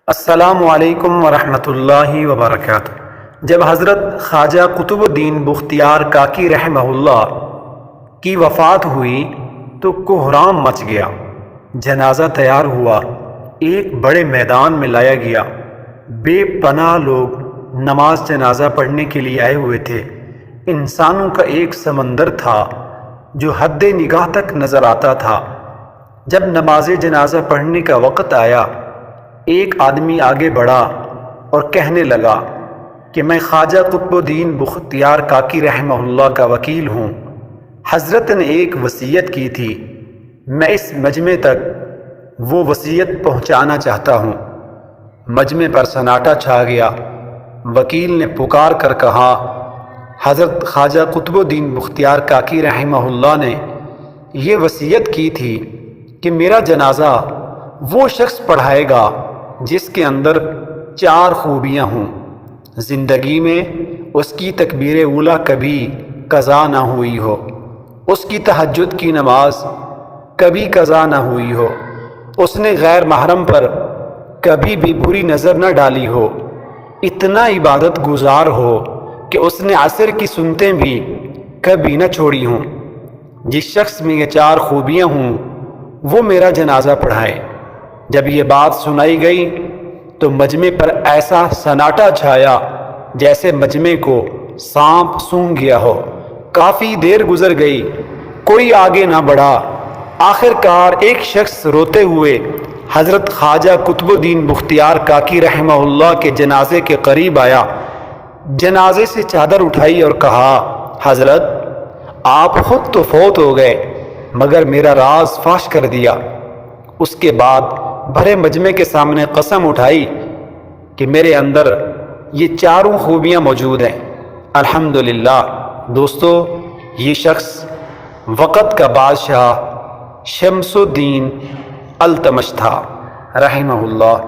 السلام علیکم ورحمۃ اللہ وبرکاتہ۔ جب حضرت خواجہ قطب الدین بختیار کاکی رحمہ اللہ کی وفات ہوئی تو کوہرام مچ گیا۔ جنازہ تیار ہوا، ایک بڑے میدان میں لایا گیا۔ بے پناہ لوگ نماز جنازہ پڑھنے کے لیے آئے ہوئے تھے۔ انسانوں کا ایک سمندر تھا جو حد نگاہ تک نظر آتا تھا۔ جب نماز جنازہ پڑھنے کا وقت آیا، ایک آدمی آگے بڑھا اور کہنے لگا کہ میں خواجہ قطب الدین بختیار کاکی رحمہ اللہ کا وکیل ہوں۔ حضرت نے ایک وصیت کی تھی، میں اس مجمع تک وہ وصیت پہنچانا چاہتا ہوں۔ مجمع پر سناٹا چھا گیا۔ وکیل نے پکار کر کہا، حضرت خواجہ قطب الدین بختیار کاکی رحمہ اللہ نے یہ وصیت کی تھی کہ میرا جنازہ وہ شخص پڑھائے گا جس کے اندر 4 خوبیاں ہوں۔ زندگی میں اس کی تکبیر اولیٰ کبھی قضا نہ ہوئی ہو، اس کی تہجد کی نماز کبھی قضا نہ ہوئی ہو، اس نے غیر محرم پر کبھی بھی بری نظر نہ ڈالی ہو، اتنا عبادت گزار ہو کہ اس نے عصر کی سنتیں بھی کبھی نہ چھوڑی ہوں۔ جس شخص میں یہ 4 خوبیاں ہوں وہ میرا جنازہ پڑھائے۔ جب یہ بات سنائی گئی تو مجمع پر ایسا سناٹا چھایا جیسے مجمع کو سانپ سونگھ گیا ہو۔ کافی دیر گزر گئی، کوئی آگے نہ بڑھا۔ آخر کار ایک شخص روتے ہوئے حضرت خواجہ قطب الدین بختیار کاکی رحمہ اللہ کے جنازے کے قریب آیا۔ جنازے سے چادر اٹھائی اور کہا، حضرت آپ خود تو فوت ہو گئے مگر میرا راز فاش کر دیا۔ اس کے بعد بھرے مجمع کے سامنے قسم اٹھائی کہ میرے اندر یہ 4 خوبیاں موجود ہیں۔ الحمدللہ دوستو، یہ شخص وقت کا بادشاہ شمس الدین التمش تھا رحمہ اللہ۔